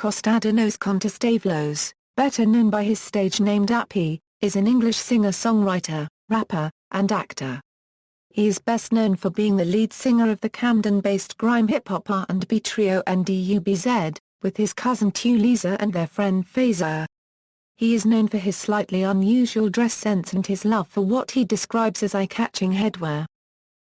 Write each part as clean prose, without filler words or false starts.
Costadinos Contostavlos, better known by his stage name Dappy, is an English singer-songwriter, rapper, and actor. He is best known for being the lead singer of the Camden-based Grime hip-hop R&B trio N-Dubz, with his cousin Tulisa and their friend Fazer. He is known for his slightly unusual dress sense and his love for what he describes as eye-catching headwear.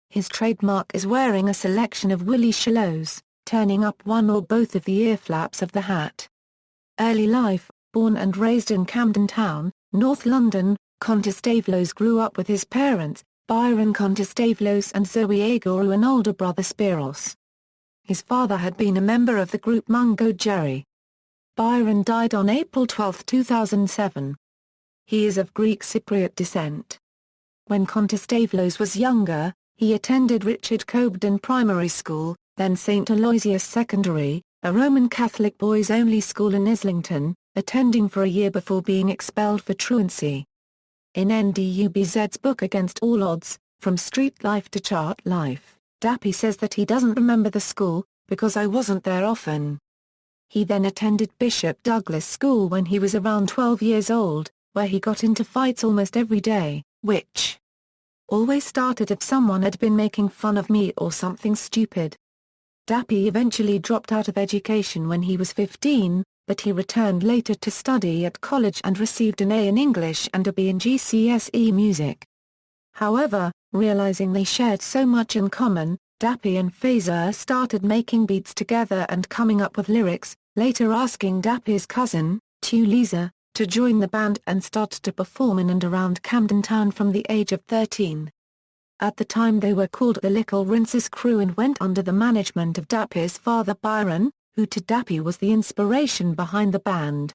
His trademark is wearing a selection of woolly chullos, turning up one or both of the ear flaps of the hat. Early life: born and raised in Camden Town, North London, Contostavlos grew up with his parents, Byron Contostavlos and Zoe Aguru, an older brother Spiros. His father had been a member of the group Mungo Jerry. Byron died on April 12, 2007. He is of Greek Cypriot descent. When Contostavlos was younger, he attended Richard Cobden Primary School, then St. Aloysius Secondary, a Roman Catholic boys-only school in Islington, attending for a year before being expelled for truancy. In N-Dubz's book Against All Odds, From Street Life to Chart Life, Dappy says that he doesn't remember the school, because I wasn't there often. He then attended Bishop Douglas School when he was around 12 years old, where he got into fights almost every day, which always started if someone had been making fun of me or something stupid. Dappy eventually dropped out of education when he was 15, but he returned later to study at college and received an A in English and a B in GCSE music. However, realizing they shared so much in common, Dappy and Fazer started making beats together and coming up with lyrics, later asking Dappy's cousin, Tulisa, to join the band and start to perform in and around Camden Town from the age of 13. At the time they were called the Little Rinses Crew and went under the management of Dappy's father Byron, who to Dappy was the inspiration behind the band.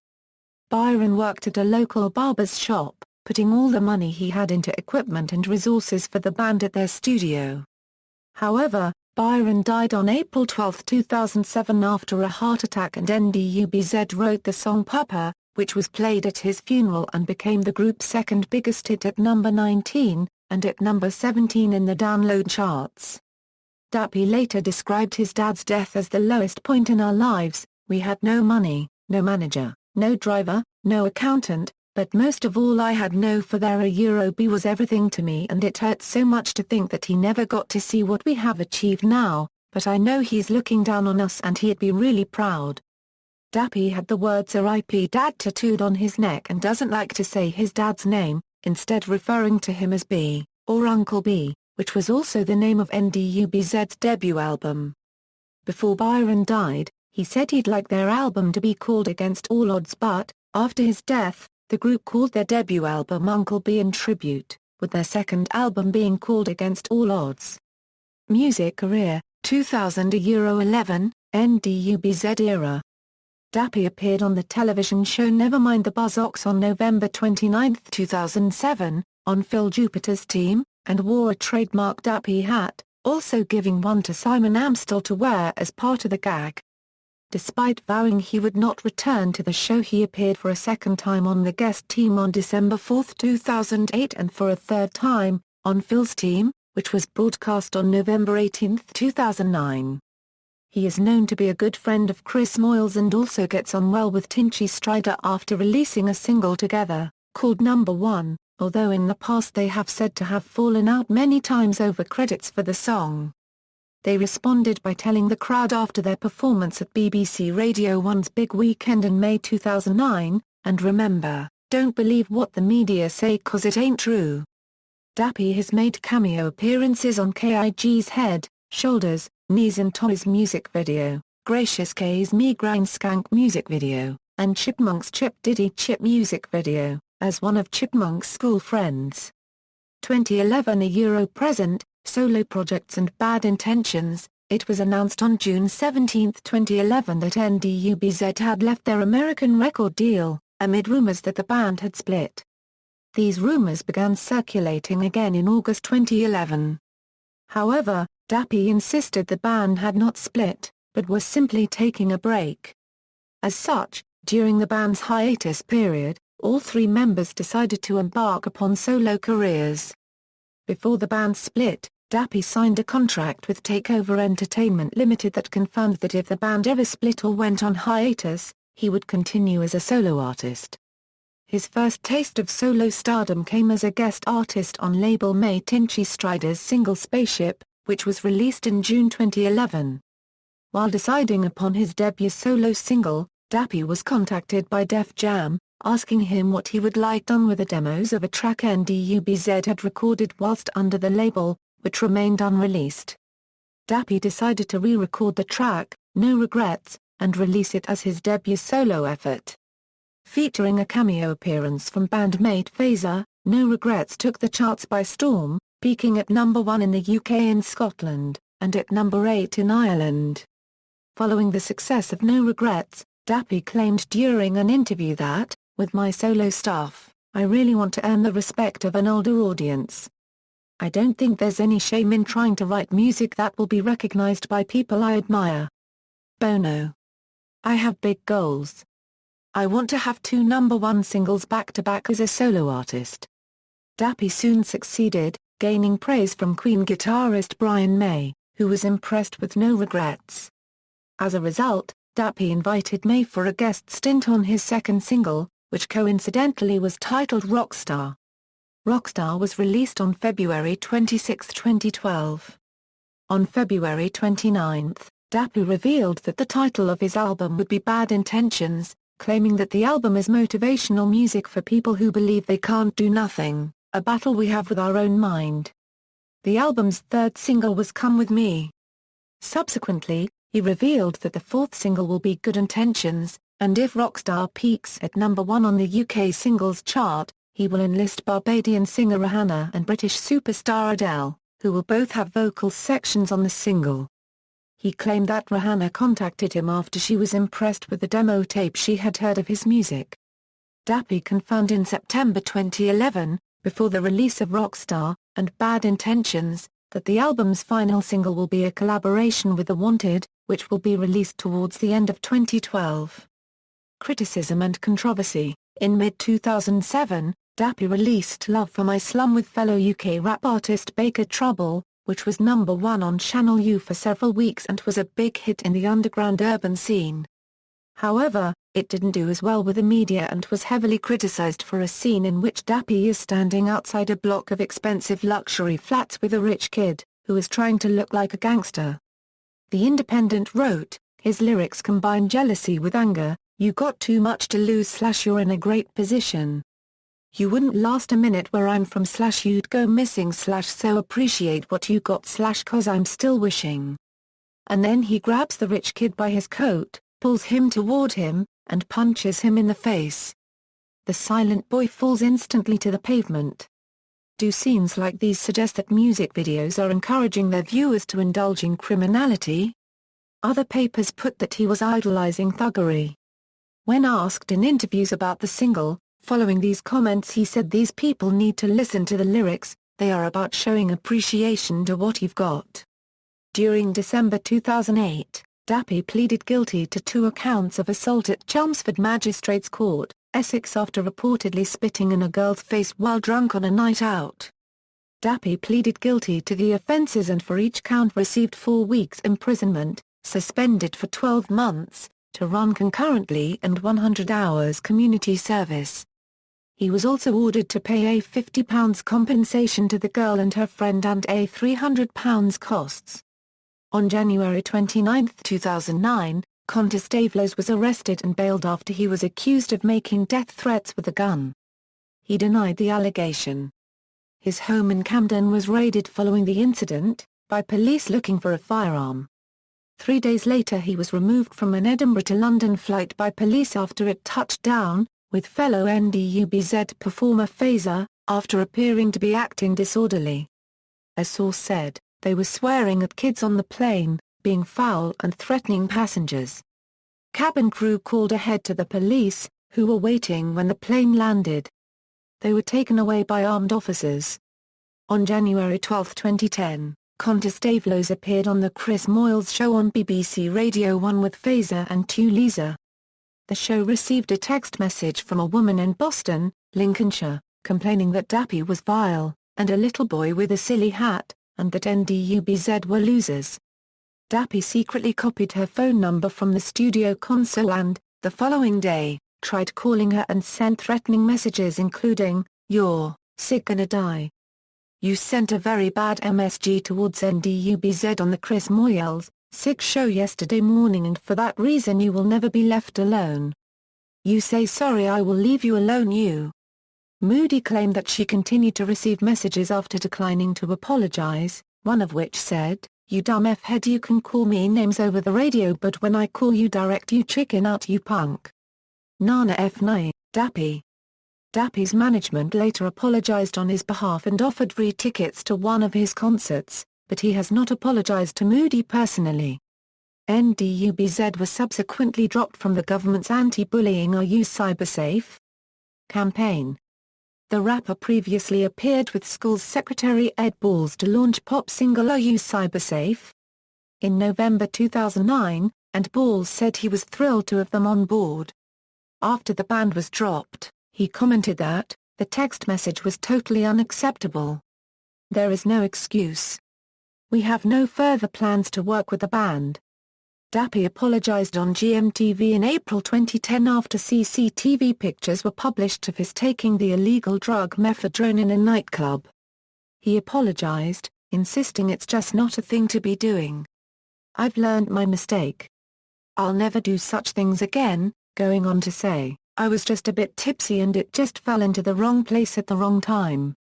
Byron worked at a local barber's shop, putting all the money he had into equipment and resources for the band at their studio. However, Byron died on April 12, 2007 after a heart attack, and N-Dubz wrote the song Papa, which was played at his funeral and became the group's second biggest hit at number 19, and at number 17 in the download charts. Dappy later described his dad's death as the lowest point in our lives. We had no money, no manager, no driver, no accountant, but most of all I had no father. B was everything to me, and it hurts so much to think that he never got to see what we have achieved now, but I know he's looking down on us and he'd be really proud. Dappy had the words R.I.P. Dad tattooed on his neck and doesn't like to say his dad's name, instead referring to him as B, or Uncle B, which was also the name of N-Dubz's debut album. Before Byron died, he said he'd like their album to be called Against All Odds, but, after his death, the group called their debut album Uncle B in tribute, with their second album being called Against All Odds. Music career, 2000-11, N-Dubz era. Dappy appeared on the television show Nevermind the Buzzcocks on November 29, 2007, on Phil Jupiter's team, and wore a trademark Dappy hat, also giving one to Simon Amstel to wear as part of the gag. Despite vowing he would not return to the show, he appeared for a second time on the guest team on December 4, 2008, and for a third time, on Phil's team, which was broadcast on November 18, 2009. He is known to be a good friend of Chris Moyles and also gets on well with Tinchy Stryder after releasing a single together, called Number One, although in the past they have said to have fallen out many times over credits for the song. They responded by telling the crowd after their performance at BBC Radio 1's Big Weekend in May 2009, "And remember, don't believe what the media say 'cause it ain't true." Dappy has made cameo appearances on KIG's Head, Shoulders, Knees and Toys music video, Gracious K's Me Grind Skank music video, and Chipmunk's Chip Diddy Chip music video, as one of Chipmunk's school friends. 2011 A Euro present, solo projects and bad intentions. It was announced on June 17, 2011 that N-Dubz had left their American record deal, amid rumors that the band had split. These rumors began circulating again in August 2011. However, Dappy insisted the band had not split, but was simply taking a break. As such, during the band's hiatus period, all three members decided to embark upon solo careers. Before the band split, Dappy signed a contract with Takeover Entertainment Limited that confirmed that if the band ever split or went on hiatus, he would continue as a solo artist. His first taste of solo stardom came as a guest artist on label May Tinchy Strider's single Spaceship, which was released in June 2011. While deciding upon his debut solo single, Dappy was contacted by Def Jam, asking him what he would like done with the demos of a track N-Dubz had recorded whilst under the label, which remained unreleased. Dappy decided to re-record the track, No Regrets, and release it as his debut solo effort. Featuring a cameo appearance from bandmate Fazer, No Regrets took the charts by storm, peaking at number 1 in the UK and Scotland, and at number 8 in Ireland. Following the success of No Regrets, Dappy claimed during an interview that, with my solo stuff, I really want to earn the respect of an older audience. I don't think there's any shame in trying to write music that will be recognized by people I admire. Bono. I have big goals. I want to have 2 number-1 singles back-to-back as a solo artist. Dappy soon succeeded, gaining praise from Queen guitarist Brian May, who was impressed with No Regrets. As a result, Dappy invited May for a guest stint on his second single, which coincidentally was titled Rockstar. Rockstar was released on February 26, 2012. On February 29, Dappy revealed that the title of his album would be Bad Intentions, claiming that the album is motivational music for people who believe they can't do nothing, a battle we have with our own mind. The album's third single was Come With Me. Subsequently, he revealed that the fourth single will be Good Intentions, and if Rockstar peaks at number 1 on the UK singles chart, he will enlist Barbadian singer Rihanna and British superstar Adele, who will both have vocal sections on the single. He claimed that Rihanna contacted him after she was impressed with the demo tape she had heard of his music. Dappy confirmed in September 2011, before the release of Rockstar and Bad Intentions, that the album's final single will be a collaboration with The Wanted, which will be released towards the end of 2012. Criticism and controversy. In mid-2007, Dappy released Love for My Slum with fellow UK rap artist Baker Trouble, which was number 1 on Channel U for several weeks and was a big hit in the underground urban scene. However, it didn't do as well with the media and was heavily criticised for a scene in which Dappy is standing outside a block of expensive luxury flats with a rich kid, who is trying to look like a gangster. The Independent wrote, his lyrics combine jealousy with anger, you got too much to lose / you're in a great position. You wouldn't last a minute where I'm from / you'd go missing / so appreciate what you got / cause I'm still wishing. And then he grabs the rich kid by his coat, pulls him toward him, and punches him in the face. The silent boy falls instantly to the pavement. Do scenes like these suggest that music videos are encouraging their viewers to indulge in criminality? Other papers put that he was idolizing thuggery. When asked in interviews about the single, following these comments he said these people need to listen to the lyrics, they are about showing appreciation to what you've got. During December 2008, Dappy pleaded guilty to 2 counts of assault at Chelmsford Magistrates Court, Essex after reportedly spitting in a girl's face while drunk on a night out. Dappy pleaded guilty to the offences and for each count received 4 weeks imprisonment, suspended for 12 months, to run concurrently and 100 hours community service. He was also ordered to pay a £50 compensation to the girl and her friend and a £300 costs. On January 29, 2009, Contostavlos was arrested and bailed after he was accused of making death threats with a gun. He denied the allegation. His home in Camden was raided following the incident, by police looking for a firearm. 3 days later he was removed from an Edinburgh to London flight by police after it touched down, with fellow N-Dubz performer Fazer, after appearing to be acting disorderly. A source said, they were swearing at kids on the plane, being foul and threatening passengers. Cabin crew called ahead to the police, who were waiting when the plane landed. They were taken away by armed officers. On January 12, 2010, Contostavlos appeared on the Chris Moyles Show on BBC Radio 1 with Fazer and Tulisa. The show received a text message from a woman in Boston, Lincolnshire, complaining that Dappy was vile, and a little boy with a silly hat, and that N-Dubz were losers. Dappy secretly copied her phone number from the studio console and, the following day, tried calling her and sent threatening messages including, "You're sick gonna die. You sent a very bad MSG towards N-Dubz on the Chris Moyles, sick show yesterday morning and for that reason you will never be left alone. You say sorry I will leave you alone you." Moody claimed that she continued to receive messages after declining to apologize, one of which said, "You dumb F-head you can call me names over the radio but when I call you direct you chicken out you punk." Nana F9, Dappy. Dappy's management later apologized on his behalf and offered free tickets to one of his concerts, but he has not apologized to Moody personally. N-Dubz was subsequently dropped from the government's anti-bullying Are You Cybersafe? campaign. The rapper previously appeared with school's Secretary Ed Balls to launch pop single Are You Cybersafe? In November 2009, and Balls said he was thrilled to have them on board. After the band was dropped, he commented that, "The text message was totally unacceptable. There is no excuse. We have no further plans to work with the band." Dappy apologized on GMTV in April 2010 after CCTV pictures were published of his taking the illegal drug methadone in a nightclub. He apologized, insisting it's just not a thing to be doing. "I've learned my mistake. I'll never do such things again," going on to say, "I was just a bit tipsy and it just fell into the wrong place at the wrong time."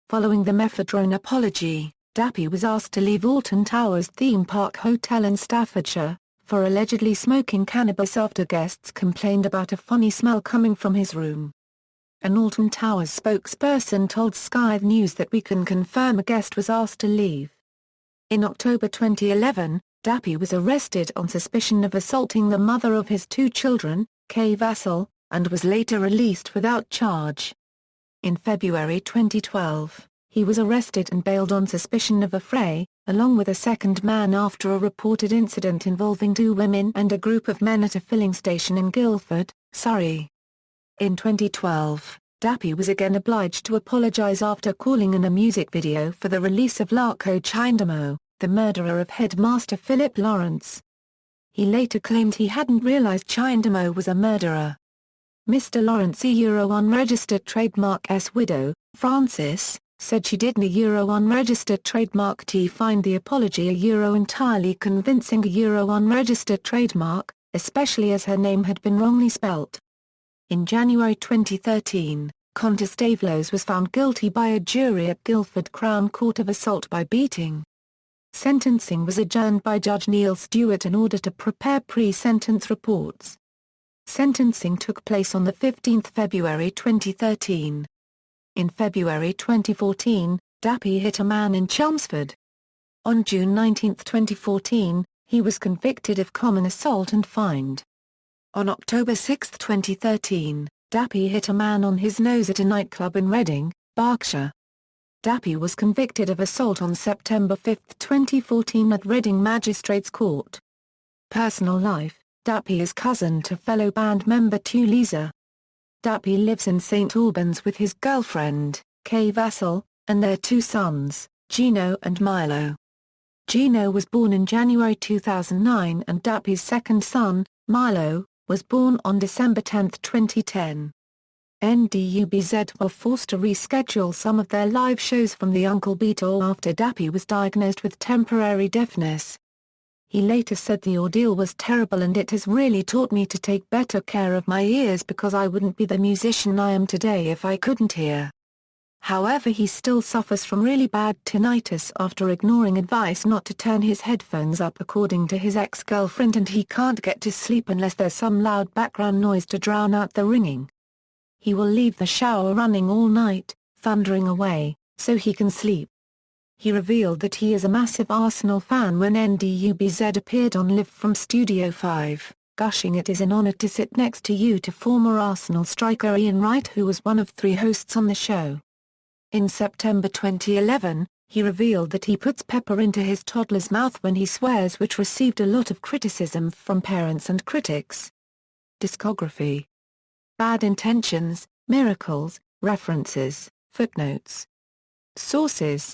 Following the methadone apology, Dappy was asked to leave Alton Towers Theme Park Hotel in Staffordshire, for allegedly smoking cannabis after guests complained about a funny smell coming from his room. An Alton Towers spokesperson told Sky News that "We can confirm a guest was asked to leave." In October 2011, Dappy was arrested on suspicion of assaulting the mother of his two children, Kay Vassell, and was later released without charge. In February 2012, he was arrested and bailed on suspicion of a fray, along with a second man after a reported incident involving two women and a group of men at a filling station in Guildford, Surrey. In 2012, Dappy was again obliged to apologize after calling in a music video for the release of Larko Chindamo, the murderer of headmaster Philip Lawrence. He later claimed he hadn't realized Chindamo was a murderer. Mr. Lawrence unregistered trademark's widow, Frances, said she didn't unregistered trademark find the apology entirely convincing unregistered trademark, especially as her name had been wrongly spelt. In January 2013, Contostavlos was found guilty by a jury at Guildford Crown Court of assault by beating. Sentencing was adjourned by Judge Neil Stewart in order to prepare pre-sentence reports. Sentencing took place on 15 February 2013. In February 2014, Dappy hit a man in Chelmsford. On June 19, 2014, he was convicted of common assault and fined. On October 6, 2013, Dappy hit a man on his nose at a nightclub in Reading, Berkshire. Dappy was convicted of assault on September 5, 2014 at Reading Magistrates Court. Personal life: Dappy is cousin to fellow band member Tulisa. Dappy lives in St Albans with his girlfriend, Kay Vassell, and their two sons, Gino and Milo. Gino was born in January 2009 and Dappy's second son, Milo, was born on December 10, 2010. N-Dubz were forced to reschedule some of their live shows from the Uncle B tour after Dappy was diagnosed with temporary deafness. He later said the ordeal was terrible and it has really taught me to take better care of my ears because I wouldn't be the musician I am today if I couldn't hear. However, he still suffers from really bad tinnitus after ignoring advice not to turn his headphones up according to his ex-girlfriend, and he can't get to sleep unless there's some loud background noise to drown out the ringing. He will leave the shower running all night, thundering away, so he can sleep. He revealed that he is a massive Arsenal fan when N-Dubz appeared on Live from Studio 5, gushing, "It is an honor to sit next to you," to former Arsenal striker Ian Wright, who was one of 3 hosts on the show. In September 2011, he revealed that he puts pepper into his toddler's mouth when he swears, which received a lot of criticism from parents and critics. Discography: Bad Intentions, Miracles, References, Footnotes. Sources: